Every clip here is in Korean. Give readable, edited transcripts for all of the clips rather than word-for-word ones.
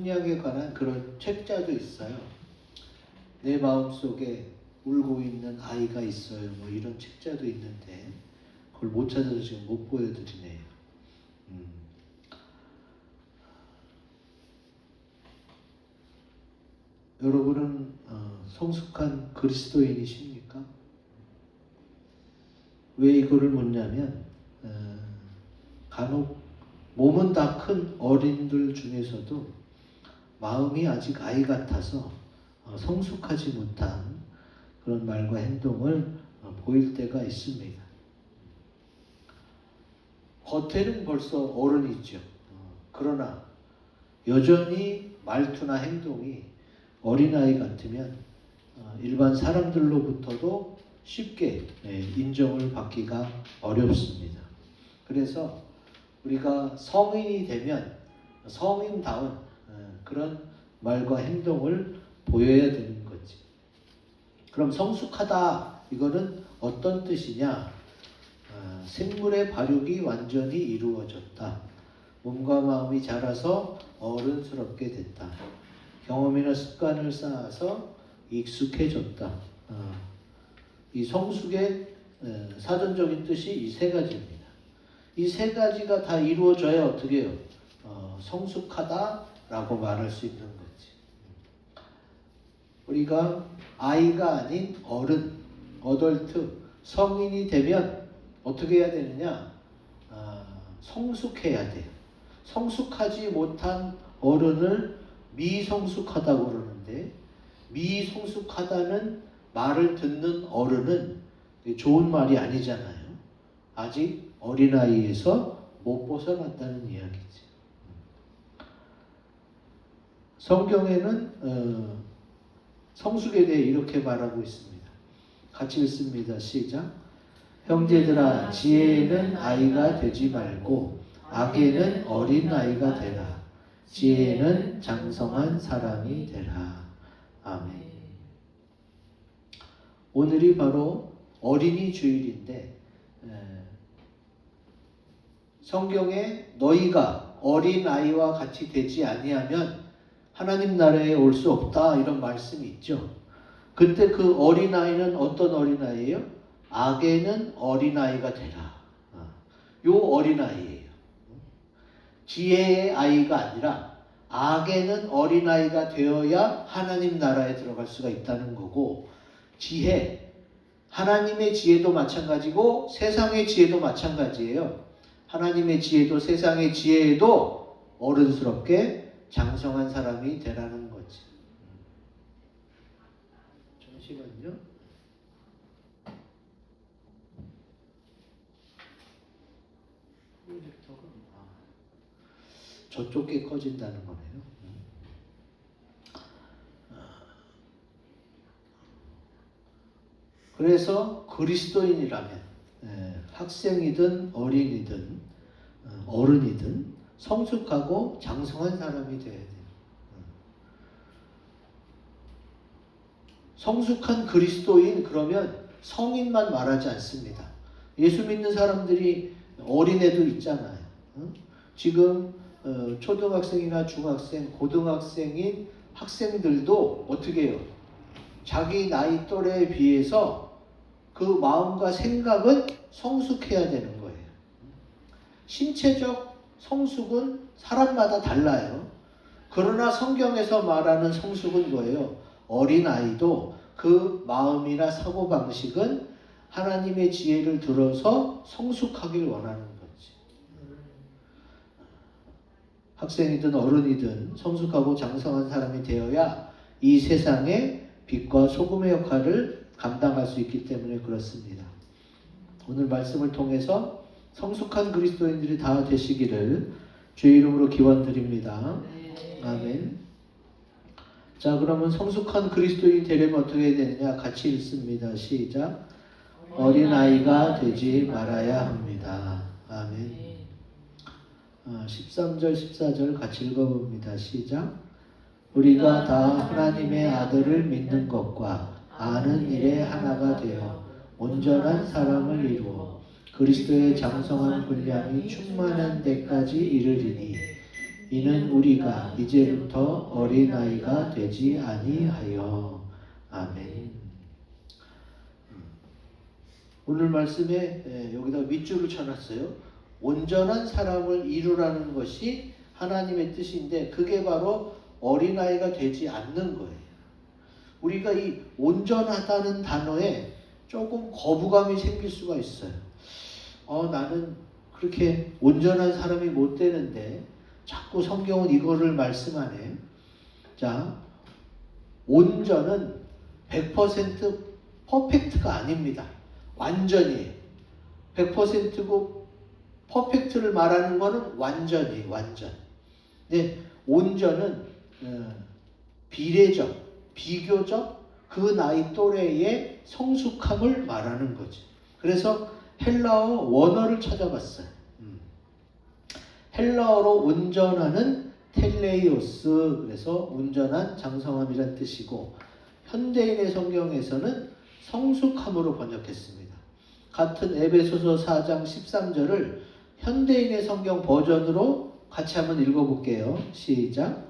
성령에 관한 그런 책자도 있어요. 내 마음속에 울고 있는 아이가 있어요. 뭐 이런 책자도 있는데 그걸 못 찾아서 지금 못 보여드리네요. 여러분은 성숙한 그리스도인이십니까? 왜 이거를 묻냐면 간혹 몸은 다 큰 어린들 중에서도 마음이 아직 아이 같아서 성숙하지 못한 그런 말과 행동을 보일 때가 있습니다. 겉에는 벌써 어른이죠. 그러나 여전히 말투나 행동이 어린아이 같으면 일반 사람들로부터도 쉽게 인정을 받기가 어렵습니다. 그래서 우리가 성인이 되면 성인다운 그런 말과 행동을 보여야 되는 거지. 그럼 성숙하다 이거는 어떤 뜻이냐? 생물의 발육이 완전히 이루어졌다. 몸과 마음이 자라서 어른스럽게 됐다. 경험이나 습관을 쌓아서 익숙해졌다. 이 성숙의 사전적인 뜻이 이 세 가지입니다. 이 세 가지가 다 이루어져야 어떻게 해요? 성숙하다라고 말할 수 있는 거지. 우리가 아이가 아닌 어른, 어덜트, 성인이 되면 어떻게 해야 되느냐? 성숙해야 돼요. 성숙하지 못한 어른을 미성숙하다고 그러는데, 미성숙하다는 말을 듣는 어른은 좋은 말이 아니잖아요. 아직 어린아이에서 못 벗어났다는 이야기지. 성경에는 성숙에 대해 이렇게 말하고 있습니다. 같이 읽습니다. 시작. 형제들아, 지혜에는 아이가 되지 말고 악에는 어린아이가 되라. 지혜에는 장성한 사람이 되라. 아멘. 오늘이 바로 어린이 주일인데 성경에 너희가 어린아이와 같이 되지 아니하면 하나님 나라에 올 수 없다 이런 말씀이 있죠. 그때 그 어린아이는 어떤 어린아이예요? 악에는 어린아이가 되라. 요 어린아이예요. 지혜의 아이가 아니라 악에는 어린아이가 되어야 하나님 나라에 들어갈 수가 있다는 거고, 지혜, 하나님의 지혜도 마찬가지고 세상의 지혜도 마찬가지예요. 하나님의 지혜도 세상의 지혜에도 어른스럽게 장성한 사람이 되라는 거지. 잠시만요. 프로젝터가 저쪽에 꺼진다는 거네요. 그래서 그리스도인이라면 학생이든 어린이든 어른이든 성숙하고 장성한 사람이 되어야 돼요. 성숙한 그리스도인 그러면 성인만 말하지 않습니다. 예수 믿는 사람들이 어린애도 있잖아요. 지금 초등학생이나 중학생, 고등학생인 학생들도 어떻게 해요? 자기 나이 또래에 비해서 그 마음과 생각은 성숙해야 되는 거예요. 신체적 성숙은 사람마다 달라요. 그러나 성경에서 말하는 성숙은 뭐예요? 어린아이도 그 마음이나 사고방식은 하나님의 지혜를 들어서 성숙하길 원하는 거지. 학생이든 어른이든 성숙하고 장성한 사람이 되어야 이 세상에 빛과 소금의 역할을 감당할 수 있기 때문에 그렇습니다. 오늘 말씀을 통해서 성숙한 그리스도인들이 다 되시기를 주의 이름으로 기원드립니다. 아멘. 자, 그러면 성숙한 그리스도인이 되려면 어떻게 해야 되느냐? 같이 읽습니다. 시작. 어린아이가 되지 말아야 합니다. 아멘. 13절, 14절 같이 읽어봅니다. 시작. 우리가 다 하나님의 아들을 믿는 것과 아는 일에 하나가 되어 온전한 사람을 이루어 그리스도의 장성한 분량이 충만한 데까지 이르리니 이는 우리가 이제부터 어린아이가 되지 아니하여. 아멘. 오늘 말씀에 여기다 밑줄을 쳐놨어요. 온전한 사람을 이루라는 것이 하나님의 뜻인데 그게 바로 어린아이가 되지 않는 거예요. 우리가 이 온전하다는 단어에 조금 거부감이 생길 수가 있어요. 나는 그렇게 온전한 사람이 못 되는데 자꾸 성경은 이거를 말씀하네. 자, 온전은 100% 퍼펙트가 아닙니다. 완전히 100%고 퍼펙트를 말하는 거는 완전히 완전. 네, 온전은 비례적, 비교적 그 나이 또래의 성숙함을 말하는 거죠. 그래서 헬라어 원어를 찾아봤어요. 헬라어로 온전하는 텔레이오스, 그래서 온전한 장성함이란 뜻이고 현대인의 성경에서는 성숙함으로 번역했습니다. 같은 에베소서 4장 13절을 현대인의 성경 버전으로 같이 한번 읽어볼게요. 시작.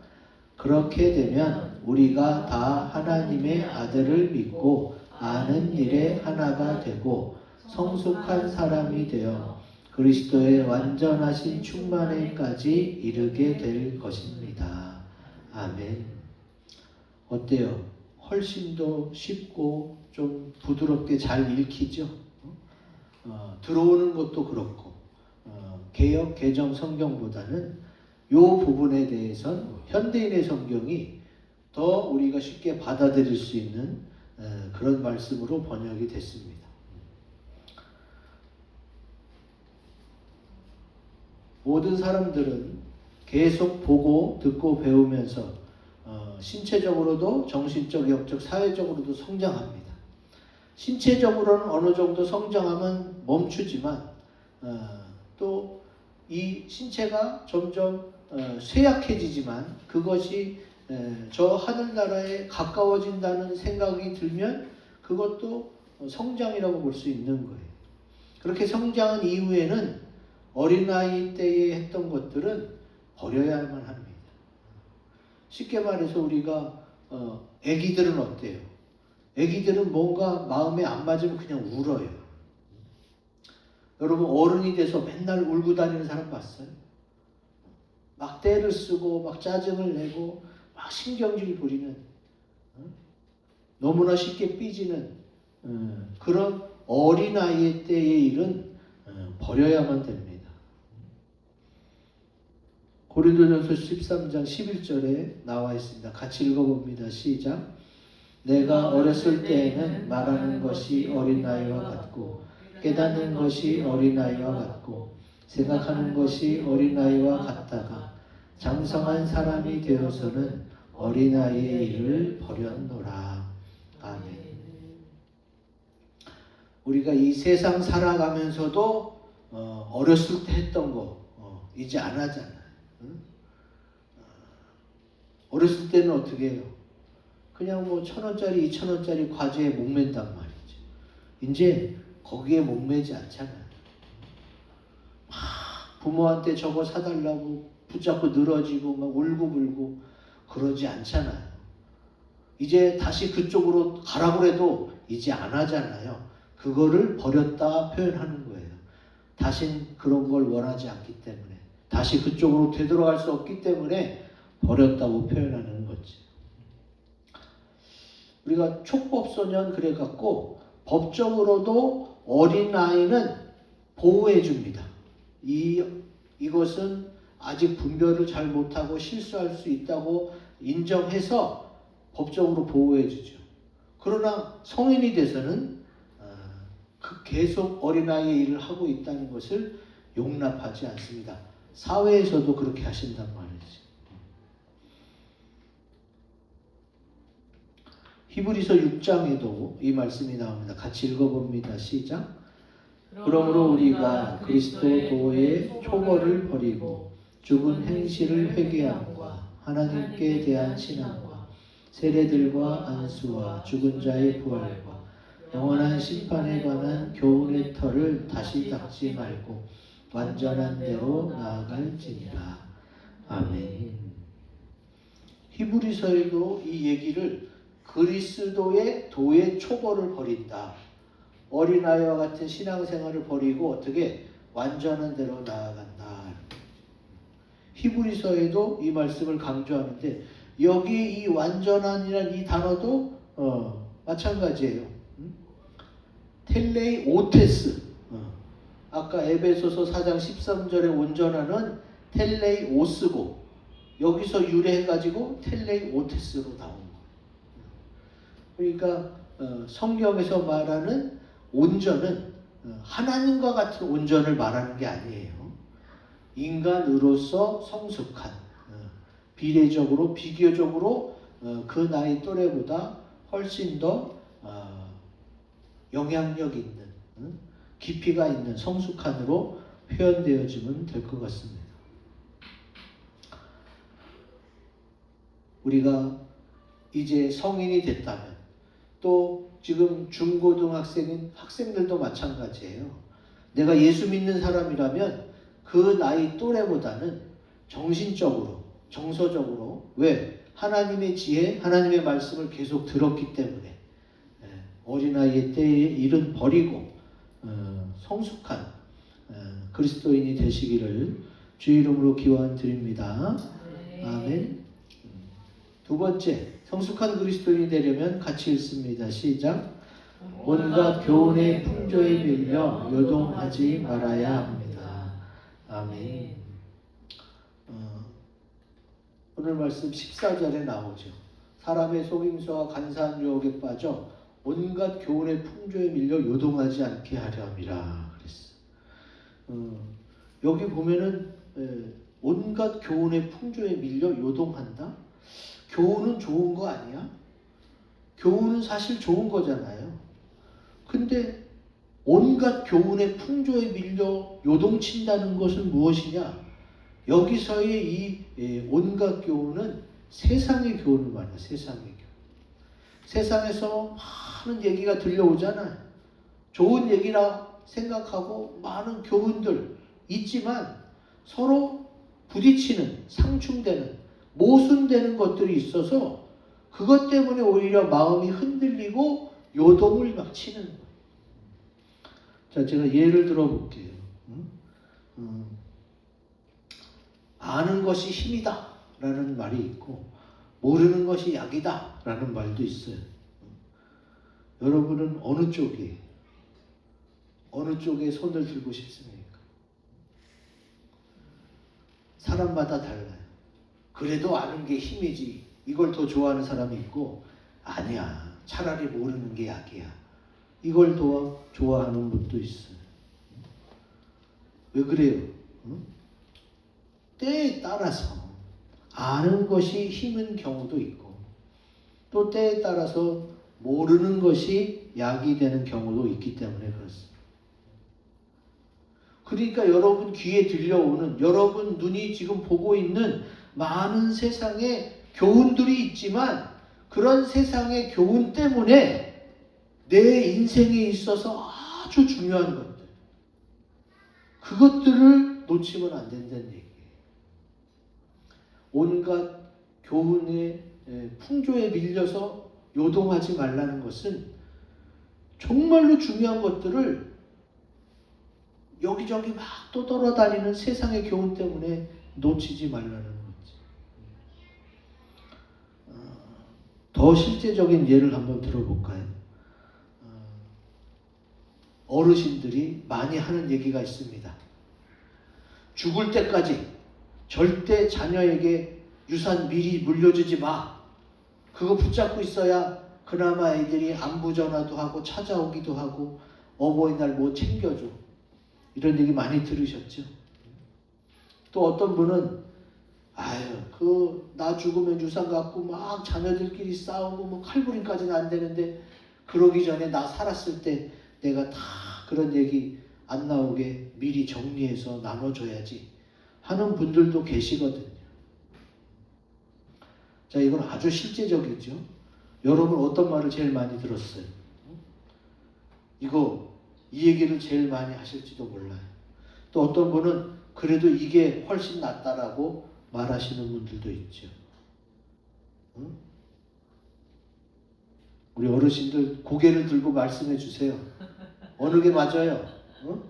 그렇게 되면 우리가 다 하나님의 아들을 믿고 아는 일에 하나가 되고 성숙한 사람이 되어 그리스도의 완전하신 충만에까지 이르게 될 것입니다. 아멘. 어때요? 훨씬 더 쉽고 좀 부드럽게 잘 읽히죠? 들어오는 것도 그렇고 개역 개정 성경보다는 이 부분에 대해선 현대인의 성경이 더 우리가 쉽게 받아들일 수 있는 그런 말씀으로 번역이 됐습니다. 모든 사람들은 계속 보고 듣고 배우면서 신체적으로도 정신적, 영적, 사회적으로도 성장합니다. 신체적으로는 어느 정도 성장하면 멈추지만 또 이 신체가 점점 쇠약해지지만 그것이 저 하늘나라에 가까워진다는 생각이 들면 그것도 성장이라고 볼 수 있는 거예요. 그렇게 성장한 이후에는 어린아이 때에 했던 것들은 버려야만 합니다. 쉽게 말해서 우리가 애기들은 어때요? 애기들은 뭔가 마음에 안 맞으면 그냥 울어요. 여러분 어른이 돼서 맨날 울고 다니는 사람 봤어요? 막 떼를 쓰고 막 짜증을 내고 막 신경질 부리는 너무나 쉽게 삐지는 그런 어린아이 때의 일은 버려야만 됩니다. 고린도전서 13장 11절에 나와 있습니다. 같이 읽어봅니다. 시작. 내가 어렸을 때에는 말하는 것이 어린아이와 같고 깨닫는 것이 어린아이와 같고 생각하는 것이 어린아이와 같다가 장성한 사람이 되어서는 어린아이의 일을 버렸노라. 아멘. 우리가 이 세상 살아가면서도 어렸을 때 했던 거 이제 안 하잖아요. 응? 어렸을 때는 어떻게 해요? 그냥 뭐 1,000원짜리, 2,000원짜리 과제에 목맨단 말이죠. 이제 거기에 목매지 않잖아요. 부모한테 저거 사달라고 붙잡고 늘어지고 막 울고불고 그러지 않잖아요. 이제 다시 그쪽으로 가라고 해도 이제 안 하잖아요. 그거를 버렸다 표현하는 거예요. 다신 그런 걸 원하지 않기 때문에, 다시 그쪽으로 되돌아갈 수 없기 때문에 버렸다고 표현하는 거지. 우리가 촉법소년 그래갖고 법적으로도 어린아이는 보호해 줍니다. 이것은 아직 분별을 잘 못하고 실수할 수 있다고 인정해서 법적으로 보호해 주죠. 그러나 성인이 돼서는 계속 어린아이의 일을 하고 있다는 것을 용납하지 않습니다. 사회에서도 그렇게 하신단 말이죠. 히브리서 6장에도 이 말씀이 나옵니다. 같이 읽어봅니다. 시작. 그러므로 우리가 그리스도 도의 초벌을 버리고 죽은 행실을 회개함과 하나님께 대한 신앙과 세례들과 안수와 죽은 자의 부활과 영원한 심판에 관한 교훈의 털을 다시 닦지 말고 완전한 대로 나아갈지니라. 아멘. 히브리서에도 이 얘기를 그리스도의 도의 초보를 버린다. 어린아이와 같은 신앙생활을 버리고 어떻게 완전한 대로 나아간다. 히브리서에도 이 말씀을 강조하는데 여기 이 완전한이라는 이 단어도 마찬가지예요. 텔레이 오테스. 아까 에베소서 4장 13절에 온전한은 텔레이 오스고 여기서 유래해가지고 텔레이 오테스로 나온 거예요. 그러니까 성경에서 말하는 온전은 하나님과 같은 온전을 말하는 게 아니에요. 인간으로서 성숙한, 비례적으로 비교적으로 그 나이 또래보다 훨씬 더 영향력 있는, 깊이가 있는 성숙한으로 표현되어지면 될 것 같습니다. 우리가 이제 성인이 됐다면 또 지금 중고등학생인 학생들도 마찬가지예요. 내가 예수 믿는 사람이라면 그 나이 또래보다는 정신적으로, 정서적으로 왜? 하나님의 지혜, 하나님의 말씀을 계속 들었기 때문에 어린아이의 때의 일은 버리고 성숙한 그리스도인이 되시기를 주의 이름으로 기원드립니다. 아멘. 두 번째, 성숙한 그리스도인이 되려면 같이 읽습니다. 시작. 온갖 교훈의 풍조에 밀려 요동하지 말아야 합니다. 아멘. 오늘 말씀 14절에 나오죠. 사람의 속임수와 간사한 유혹에 빠져 온갖 교훈의 풍조에 밀려 요동하지 않게 하려 함이라 그랬어. 여기 보면은 온갖 교훈의 풍조에 밀려 요동한다? 교훈은 좋은 거 아니야? 교훈은 사실 좋은 거잖아요. 근데 온갖 교훈의 풍조에 밀려 요동친다는 것은 무엇이냐? 여기서의 이 온갖 교훈은 세상의 교훈을 말해요. 세상의 교훈. 세상에서 많은 얘기가 들려오잖아요. 좋은 얘기라 생각하고 많은 교훈들 있지만 서로 부딪히는, 상충되는, 모순되는 것들이 있어서 그것 때문에 오히려 마음이 흔들리고 요동을 막 치는 거예요. 자, 제가 예를 들어 볼게요. 아는 것이 힘이다 라는 말이 있고 모르는 것이 약이다 라는 말도 있어요. 여러분은 어느 쪽에 손을 들고 싶습니까? 사람마다 달라요. 그래도 아는 게 힘이지 이걸 더 좋아하는 사람이 있고 아니야 차라리 모르는 게 약이야 이걸 더 좋아하는 분도 있어요. 왜 그래요? 때에 따라서 아는 것이 힘인 경우도 있고 또 때에 따라서 모르는 것이 약이 되는 경우도 있기 때문에 그렇습니다. 그러니까 여러분 귀에 들려오는 여러분 눈이 지금 보고 있는 많은 세상의 교훈들이 있지만 그런 세상의 교훈 때문에 내 인생에 있어서 아주 중요한 것들 그것들을 놓치면 안 된다는 얘기예요. 온갖 교훈의 풍조에 밀려서 요동하지 말라는 것은 정말로 중요한 것들을 여기저기 막 떠돌아다니는 세상의 교훈 때문에 놓치지 말라는 거지. 더 실제적인 예를 한번 들어볼까요? 어르신들이 많이 하는 얘기가 있습니다. 죽을 때까지 절대 자녀에게 유산 미리 물려주지 마. 그거 붙잡고 있어야 그나마 애들이 안부 전화도 하고 찾아오기도 하고 어버이날 뭐 챙겨줘. 이런 얘기 많이 들으셨죠? 또 어떤 분은 나 죽으면 유산 갖고 막 자녀들끼리 싸우고 뭐 칼부림까지는 안 되는데 그러기 전에 나 살았을 때 내가 다 그런 얘기 안 나오게 미리 정리해서 나눠줘야지 하는 분들도 계시거든요. 자, 이건 아주 실제적이죠. 여러분 어떤 말을 제일 많이 들었어요? 이 얘기를 제일 많이 하실지도 몰라요. 또 어떤 분은 그래도 이게 훨씬 낫다라고 말하시는 분들도 있죠. 응? 우리 어르신들 고개를 들고 말씀해 주세요. 어느 게 맞아요? 응?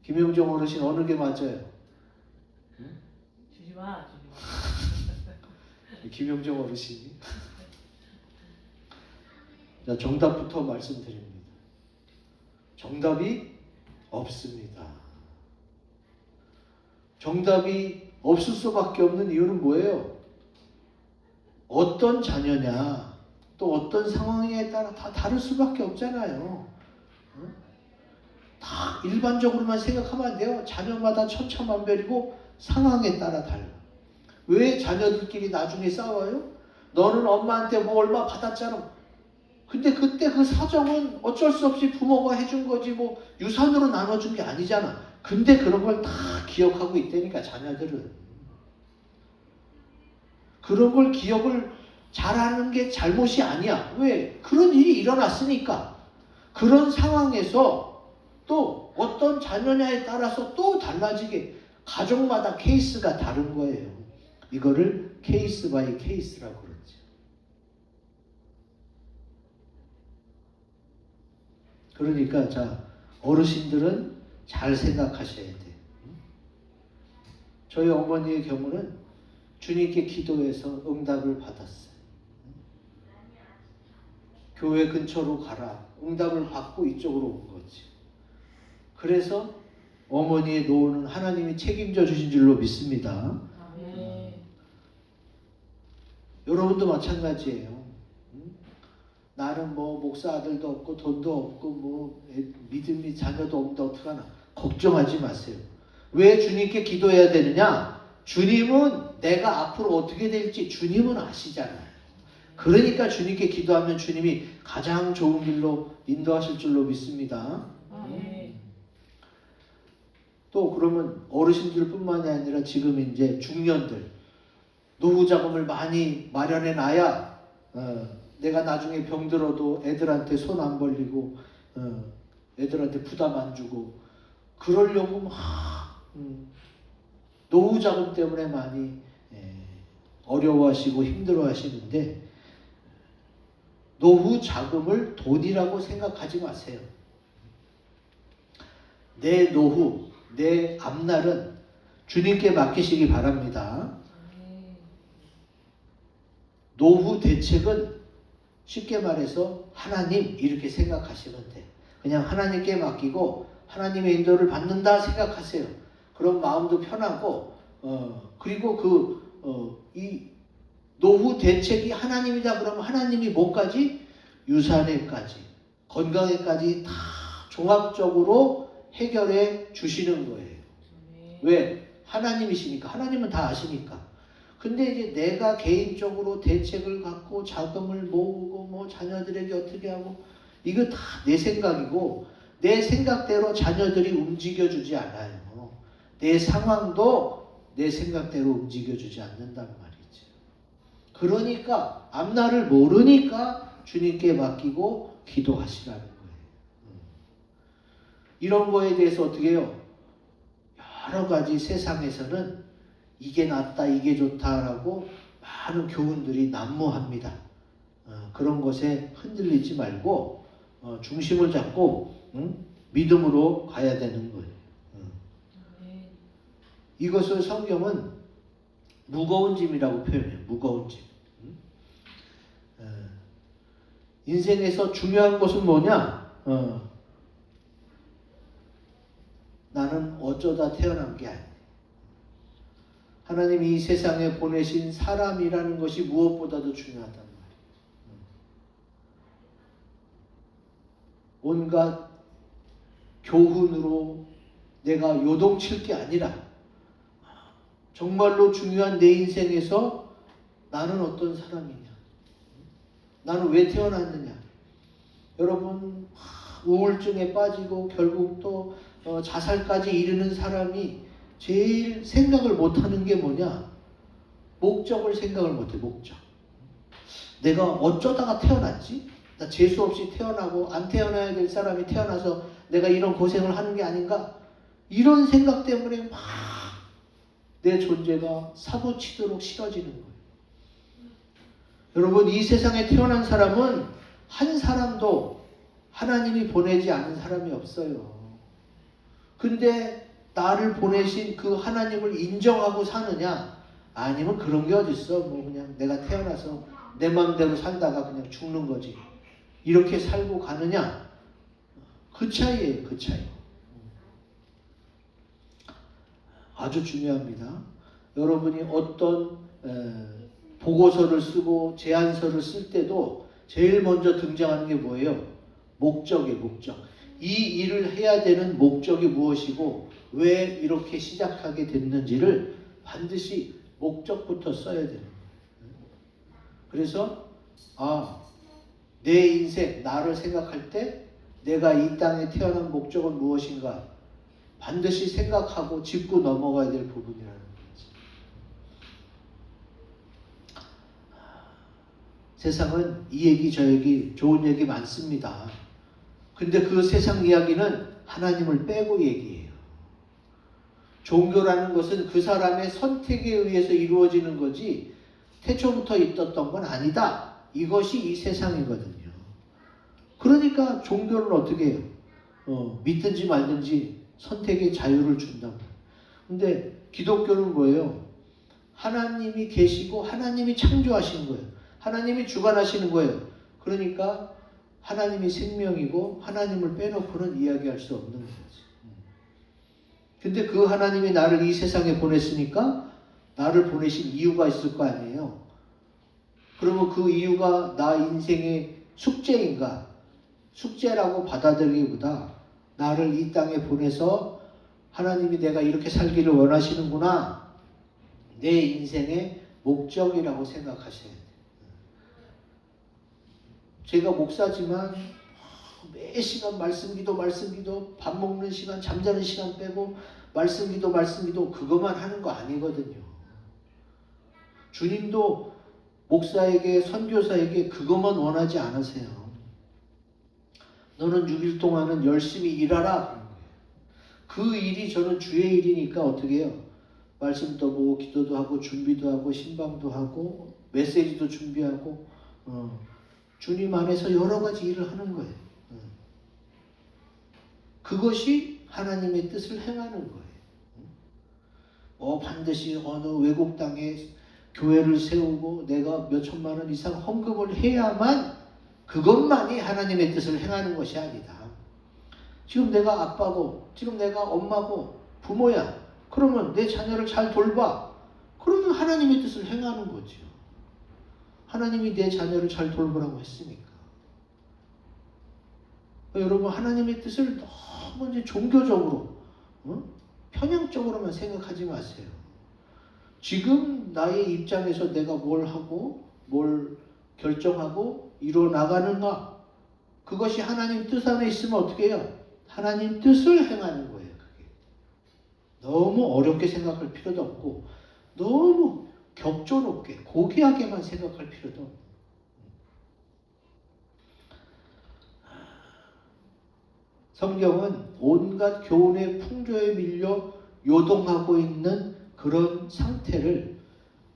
김영정 어르신 어느 게 맞아요? 응? 주지 마. 김영정 어르신이. 자, 정답부터 말씀드립니다. 정답이 없습니다. 정답이 없을 수밖에 없는 이유는 뭐예요? 어떤 자녀냐, 또 어떤 상황에 따라 다 다를 수밖에 없잖아요. 다 일반적으로만 생각하면 안 돼요. 자녀마다 천차만별이고 상황에 따라 달라. 왜 자녀들끼리 나중에 싸워요? 너는 엄마한테 뭐 얼마 받았잖아. 근데 그때 그 사정은 어쩔 수 없이 부모가 해준 거지 뭐 유산으로 나눠준 게 아니잖아. 근데 그런 걸 다 기억하고 있다니까 자녀들은. 그런 걸 기억을 잘하는 게 잘못이 아니야. 왜? 그런 일이 일어났으니까. 그런 상황에서 또 어떤 자녀냐에 따라서 또 달라지게 가족마다 케이스가 다른 거예요. 이거를 케이스 바이 케이스라고 그러죠. 그러니까 자, 어르신들은 잘 생각하셔야 돼. 저희 어머니의 경우는 주님께 기도해서 응답을 받았어요. 교회 근처로 가라. 응답을 받고 이쪽으로 온 거지. 그래서 어머니의 노후는 하나님이 책임져 주신 줄로 믿습니다. 여러분도 마찬가지예요. 나는 뭐 목사 아들도 없고 돈도 없고 뭐 믿음이 자녀도 없는데 어떡하나. 걱정하지 마세요. 왜 주님께 기도해야 되느냐? 주님은 내가 앞으로 어떻게 될지 주님은 아시잖아요. 그러니까 주님께 기도하면 주님이 가장 좋은 길로 인도하실 줄로 믿습니다. 또 그러면 어르신들 뿐만이 아니라 지금 이제 중년들 노후 자금을 많이 마련해 놔야 내가 나중에 병들어도 애들한테 손 안 벌리고 애들한테 부담 안 주고 그러려고 막 노후 자금 때문에 많이 어려워하시고 힘들어하시는데 노후 자금을 돈이라고 생각하지 마세요. 내 노후, 내 앞날은 주님께 맡기시기 바랍니다. 노후 대책은 쉽게 말해서 하나님 이렇게 생각하시면 돼. 그냥 하나님께 맡기고 하나님의 인도를 받는다 생각하세요. 그런 마음도 편하고 그리고 이 노후 대책이 하나님이다 그러면 하나님이 뭐까지? 유산에까지 건강에까지 다 종합적으로 해결해 주시는 거예요. 왜? 하나님이시니까. 하나님은 다 아시니까. 근데 이제 내가 개인적으로 대책을 갖고 자금을 모으고 뭐 자녀들에게 어떻게 하고 이거 다 내 생각이고 내 생각대로 자녀들이 움직여주지 않아요. 내 상황도 내 생각대로 움직여주지 않는단 말이죠. 그러니까 앞날을 모르니까 주님께 맡기고 기도하시라는 거예요. 이런 거에 대해서 어떻게 해요? 여러 가지 세상에서는 이게 낫다, 이게 좋다라고 많은 교훈들이 난무합니다. 그런 것에 흔들리지 말고 중심을 잡고 믿음으로 가야 되는 거예요. 이것을 성경은 무거운 짐이라고 표현해요. 무거운 짐. 인생에서 중요한 것은 뭐냐? 나는 어쩌다 태어난 게 아니에요. 하나님이 이 세상에 보내신 사람이라는 것이 무엇보다도 중요하단 말이에요. 온갖 교훈으로 내가 요동칠 게 아니라 정말로 중요한 내 인생에서 나는 어떤 사람이냐? 나는 왜 태어났느냐? 여러분 우울증에 빠지고 결국 또 자살까지 이르는 사람이 제일 생각을 못하는 게 뭐냐? 목적을 생각을 못해. 목적. 내가 어쩌다가 태어났지? 나 재수 없이 태어나고 안 태어나야 될 사람이 태어나서 내가 이런 고생을 하는 게 아닌가? 이런 생각 때문에 막 내 존재가 사고치도록 싫어지는 거예요. 여러분, 이 세상에 태어난 사람은 한 사람도 하나님이 보내지 않은 사람이 없어요. 근데 나를 보내신 그 하나님을 인정하고 사느냐? 아니면 그런 게 어딨어. 뭐 그냥 내가 태어나서 내 마음대로 살다가 그냥 죽는 거지. 이렇게 살고 가느냐? 그 차이예요. 그 차이. 아주 중요합니다. 여러분이 어떤 보고서를 쓰고 제안서를 쓸 때도 제일 먼저 등장하는 게 뭐예요? 목적이에요. 목적. 이 일을 해야 되는 목적이 무엇이고 왜 이렇게 시작하게 됐는지를 반드시 목적부터 써야 되는 거예요. 그래서 내 인생, 나를 생각할 때 내가 이 땅에 태어난 목적은 무엇인가 반드시 생각하고 짚고 넘어가야 될 부분이라는 거지. 세상은 이 얘기 저 얘기 좋은 얘기 많습니다. 근데 그 세상 이야기는 하나님을 빼고 얘기해요. 종교라는 것은 그 사람의 선택에 의해서 이루어지는 거지 태초부터 있었던 건 아니다. 이것이 이 세상이거든요. 그러니까 종교는 어떻게 해요? 믿든지 말든지 선택의 자유를 준다고. 근데 기독교는 뭐예요? 하나님이 계시고 하나님이 창조하시는 거예요. 하나님이 주관하시는 거예요. 그러니까 하나님이 생명이고 하나님을 빼놓고는 이야기할 수 없는 거지. 근데 그 하나님이 나를 이 세상에 보냈으니까 나를 보내신 이유가 있을 거 아니에요. 그러면 그 이유가 나 인생의 숙제인가? 숙제라고 받아들이기보다 나를 이 땅에 보내서 하나님이 내가 이렇게 살기를 원하시는구나. 내 인생의 목적이라고 생각하셔야 돼요. 제가 목사지만 매 시간 말씀기도 밥 먹는 시간 잠자는 시간 빼고 말씀기도 그것만 하는 거 아니거든요. 주님도 목사에게 선교사에게 그것만 원하지 않으세요. 너는 6일 동안은 열심히 일하라. 그 일이 저는 주의 일이니까 어떻게 해요? 말씀도 보고 기도도 하고 준비도 하고 신방도 하고 메시지도 준비하고 주님 안에서 여러 가지 일을 하는 거예요. 그것이 하나님의 뜻을 행하는 거예요. 반드시 어느 외국 땅에 교회를 세우고 내가 몇 천만 원 이상 헌금을 해야만 그것만이 하나님의 뜻을 행하는 것이 아니다. 지금 내가 아빠고 지금 내가 엄마고 부모야. 그러면 내 자녀를 잘 돌봐. 그러면 하나님의 뜻을 행하는 거죠. 하나님이 내 자녀를 잘 돌보라고 했으니까. 여러분 하나님의 뜻을 너무 이제 종교적으로 편향적으로만 생각하지 마세요. 지금 나의 입장에서 내가 뭘 하고 뭘 결정하고 이루어 나가는가 그것이 하나님 뜻 안에 있으면 어떻게 해요? 하나님 뜻을 행하는 거예요. 그게 너무 어렵게 생각할 필요도 없고 너무 격조 높게 고귀하게만 생각할 필요도 없고 성경은 온갖 교훈의 풍조에 밀려 요동하고 있는 그런 상태를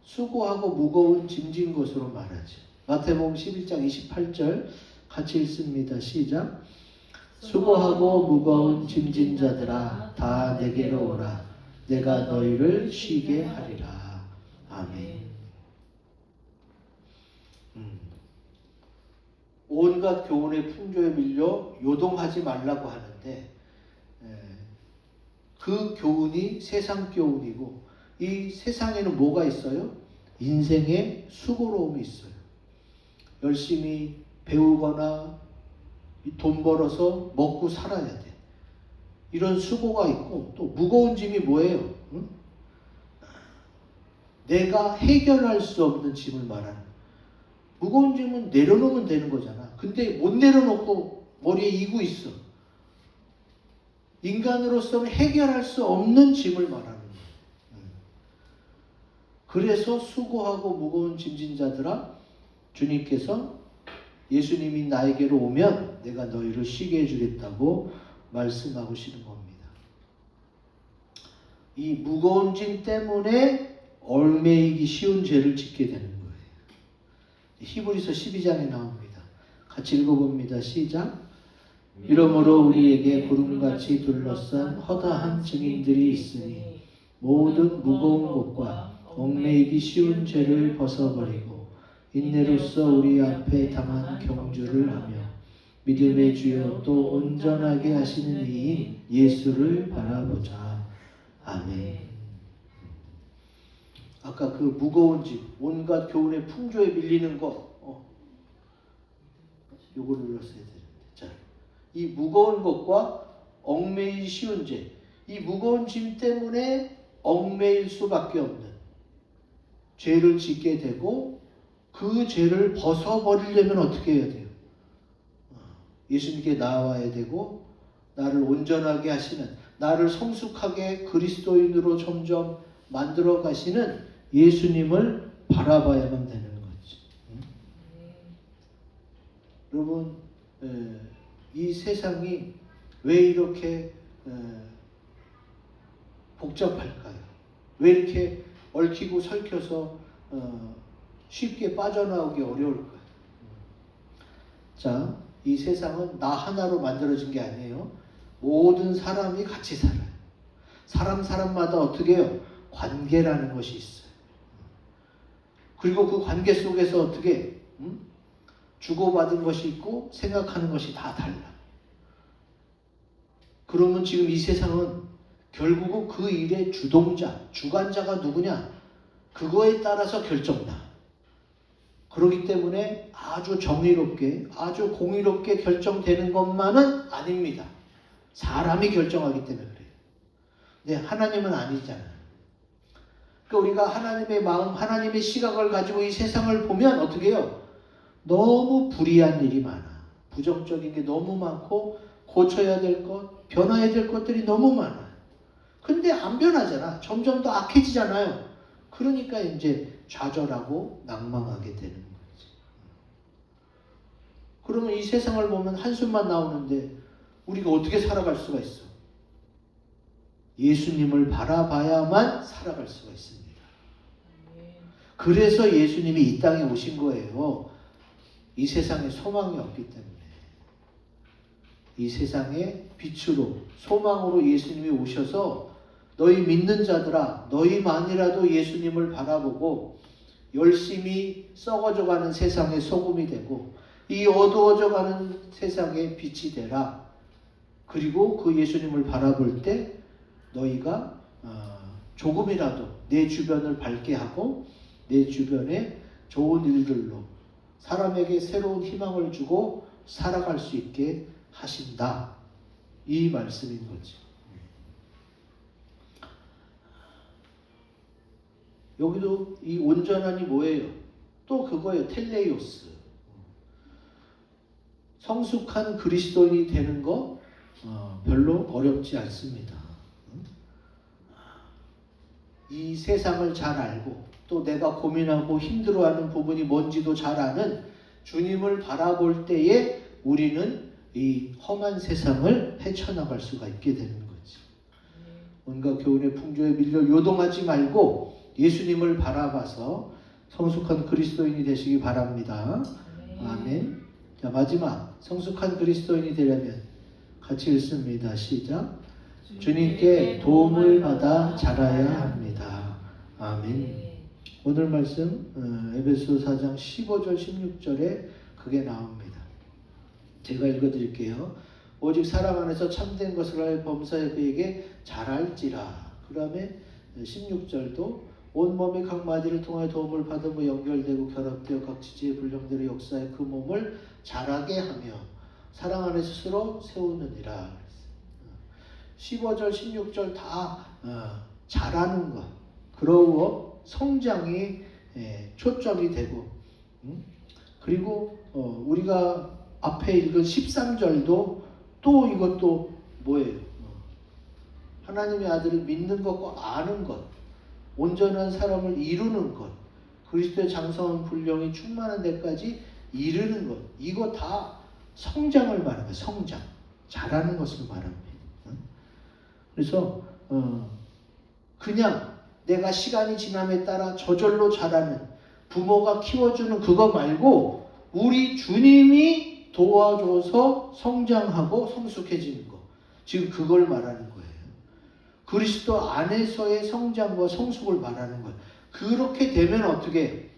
수고하고 무거운 짐진 것으로 말하죠. 마태복음 11장 28절 같이 읽습니다. 시작. 수고하고 무거운 짐진 자들아 다 내게로 오라. 내가 너희를 쉬게 하리라. 아멘. 온갖 교훈의 풍조에 밀려 요동하지 말라고 하는데 그 교훈이 세상 교훈이고 이 세상에는 뭐가 있어요? 인생의 수고로움이 있어요. 열심히 배우거나 돈 벌어서 먹고 살아야 돼. 이런 수고가 있고 또 무거운 짐이 뭐예요? 내가 해결할 수 없는 짐을 말하는 거예요. 무거운 짐은 내려놓으면 되는 거잖아. 근데 못 내려놓고 머리에 이고 있어. 인간으로서는 해결할 수 없는 짐을 말하는 거예요. 그래서 수고하고 무거운 짐진 자들아 주님께서 예수님이 나에게로 오면 내가 너희를 쉬게 해주겠다고 말씀하시는 겁니다. 이 무거운 짐 때문에 얽매이기 쉬운 죄를 짓게 되는 거예요. 히브리서 12장에 나옵니다. 같이 읽어봅니다. 시작. 이러므로 우리에게 구름같이 둘러싼 허다한 증인들이 있으니 모든 무거운 것과 얽매이기 쉬운 죄를 벗어버리고 인내로써 우리 앞에 당한 경주를 하며 믿음의 주여 또 온전하게 하시는 이인 예수를 바라보자. 아멘. 아까 그 무거운 짐, 온갖 교훈의 풍조에 밀리는 거, 요거를 눌렀어야 되는데. 자, 이 무거운 것과 얽매이기 쉬운 죄, 이 무거운 짐 때문에 얽매일 수밖에 없는 죄를 짓게 되고 그 죄를 벗어버리려면 어떻게 해야 돼요? 예수님께 나와야 되고 나를 온전하게 하시는, 나를 성숙하게 그리스도인으로 점점 만들어 가시는 예수님을 바라봐야만 되는 거지. 여러분, 이 세상이 왜 이렇게 복잡할까요? 왜 이렇게 얽히고 설켜서 쉽게 빠져나오기 어려울까요? 자, 이 세상은 나 하나로 만들어진 게 아니에요. 모든 사람이 같이 살아요. 사람마다 어떻게 해요? 관계라는 것이 있어요. 그리고 그 관계 속에서 어떻게 주고받은 것이 있고 생각하는 것이 다 달라. 그러면 지금 이 세상은 결국은 그 일의 주동자, 주관자가 누구냐? 그거에 따라서 결정나. 그렇기 때문에 아주 정의롭게, 아주 공의롭게 결정되는 것만은 아닙니다. 사람이 결정하기 때문에 그래요. 근데 하나님은 아니잖아요. 그러니까 우리가 하나님의 마음, 하나님의 시각을 가지고 이 세상을 보면 어떻게 해요? 너무 불의한 일이 많아. 부정적인 게 너무 많고 고쳐야 될 것, 변화해야 될 것들이 너무 많아요. 근데 안 변하잖아. 점점 더 악해지잖아요. 그러니까 이제 좌절하고 낭망하게 되는 거지. 그러면 이 세상을 보면 한숨만 나오는데 우리가 어떻게 살아갈 수가 있어? 예수님을 바라봐야만 살아갈 수가 있습니다. 그래서 예수님이 이 땅에 오신 거예요. 이 세상에 소망이 없기 때문에. 이 세상에 빛으로, 소망으로 예수님이 오셔서 너희 믿는 자들아, 너희만이라도 예수님을 바라보고 열심히 썩어져가는 세상의 소금이 되고 이 어두워져가는 세상의 빛이 되라. 그리고 그 예수님을 바라볼 때 너희가 조금이라도 내 주변을 밝게 하고 내 주변에 좋은 일들로 사람에게 새로운 희망을 주고 살아갈 수 있게 하신다. 이 말씀인 거지. 여기도 이 온전한이 뭐예요? 또 그거예요. 텔레이오스. 성숙한 그리스도인이 되는 거 별로 어렵지 않습니다. 이 세상을 잘 알고 또 내가 고민하고 힘들어하는 부분이 뭔지도 잘 아는 주님을 바라볼 때에 우리는 이 험한 세상을 헤쳐나갈 수가 있게 되는 거지. 온갖 교훈의 풍조에 밀려 요동하지 말고 예수님을 바라봐서 성숙한 그리스도인이 되시기 바랍니다. 아멘. 자, 마지막 성숙한 그리스도인이 되려면 같이 읽습니다. 시작. 주님께 도움을 받아 자라야 합니다. 아멘. 오늘 말씀 에베소 4장 15절 16절에 그게 나옵니다. 제가 읽어드릴게요. 오직 사랑 안에서 참된 것을 하여 범사에 그에게 잘할지라. 그 다음에 16절도 온몸의 각 마디를 통하여 도움을 받으며 연결되고 결합되어 각 지지의 분량대로 역사의 그 몸을 자라게 하며 사랑 안에 스스로 세우느니라. 15절 16절 다 자라는 것, 그러고 성장이 초점이 되고 그리고 우리가 앞에 읽은 13절도 또 이것도 뭐예요? 하나님의 아들을 믿는 것과 아는 것, 온전한 사람을 이루는 것, 그리스도의 장성한 분량이 충만한 데까지 이르는 것, 이거 다 성장을 말합니다. 성장, 자라는 것을 말합니다. 그래서 그냥 내가 시간이 지남에 따라 저절로 자라는 부모가 키워주는 그거 말고 우리 주님이 도와줘서 성장하고 성숙해지는 거. 지금 그걸 말하는 거예요. 그리스도 안에서의 성장과 성숙을 말하는 거예요. 그렇게 되면 어떻게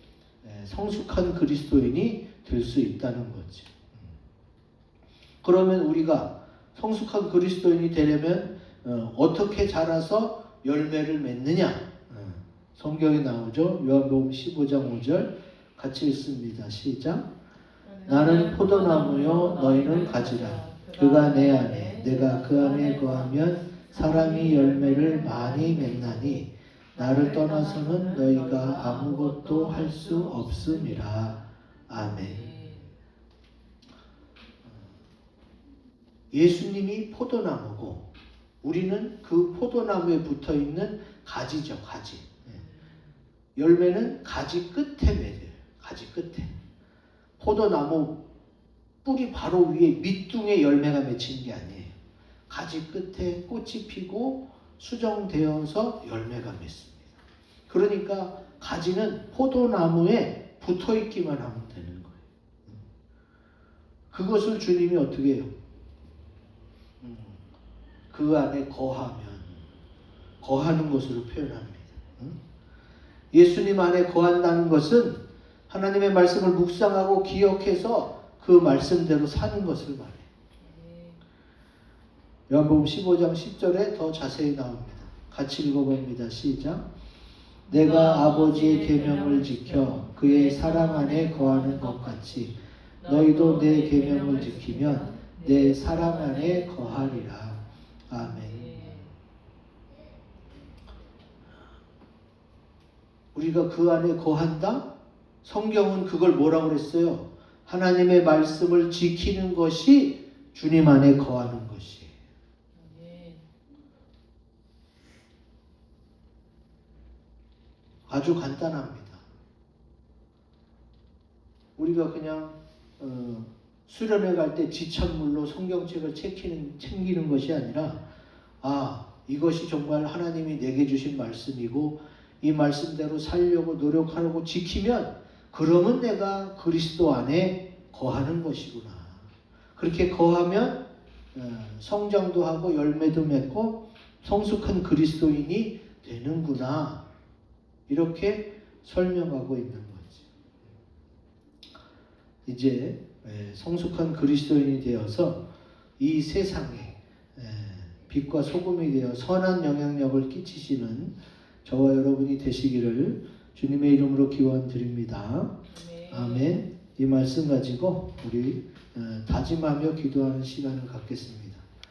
성숙한 그리스도인이 될 수 있다는 거지. 그러면 우리가 성숙한 그리스도인이 되려면 어떻게 자라서 열매를 맺느냐? 성경에 나오죠. 요한복음 15장 5절 같이 읽습니다. 시작. 나는 포도나무요 너희는 가지라. 그가 내 안에 내가 그 안에 거하면 사람이 열매를 많이 맺나니 나를 떠나서는 너희가 아무것도 할 수 없음이라. 아멘. 예수님이 포도나무고 우리는 그 포도나무에 붙어있는 가지죠. 가지. 열매는 가지 끝에 맺어요. 가지 끝에. 포도나무 뿌리 바로 위에 밑둥에 열매가 맺히는 게 아니에요. 가지 끝에 꽃이 피고 수정되어서 열매가 맺습니다. 그러니까 가지는 포도나무에 붙어있기만 하면 되는 거예요. 그것을 주님이 어떻게 해요? 그 안에 거하는 것으로 표현합니다. 예수님 안에 거한다는 것은 하나님의 말씀을 묵상하고 기억해서 그 말씀대로 사는 것을 말해요. 요한복음 15장 10절에 더 자세히 나옵니다. 같이 읽어봅니다. 시작. 내가 아버지의 계명을 지켜 그의 사랑 안에 거하는 것 같이 너희도 내 계명을 지키면 내 사랑 안에 거하리라. 아멘. 우리가 그 안에 거한다? 성경은 그걸 뭐라고 그랬어요? 하나님의 말씀을 지키는 것이 주님 안에 거하는 것이에요. 아주 간단합니다. 우리가 그냥 수련회 갈 때 지참물로 성경책을 챙기는 것이 아니라 이것이 정말 하나님이 내게 주신 말씀이고 이 말씀대로 살려고 노력하려고 지키면 그러면 내가 그리스도 안에 거하는 것이구나. 그렇게 거하면 성장도 하고 열매도 맺고 성숙한 그리스도인이 되는구나. 이렇게 설명하고 있는 거지. 이제 성숙한 그리스도인이 되어서 이 세상에 빛과 소금이 되어 선한 영향력을 끼치시는 저와 여러분이 되시기를 주님의 이름으로 기원드립니다. 아멘. 이 말씀 가지고 우리 다짐하며 기도하는 시간을 갖겠습니다.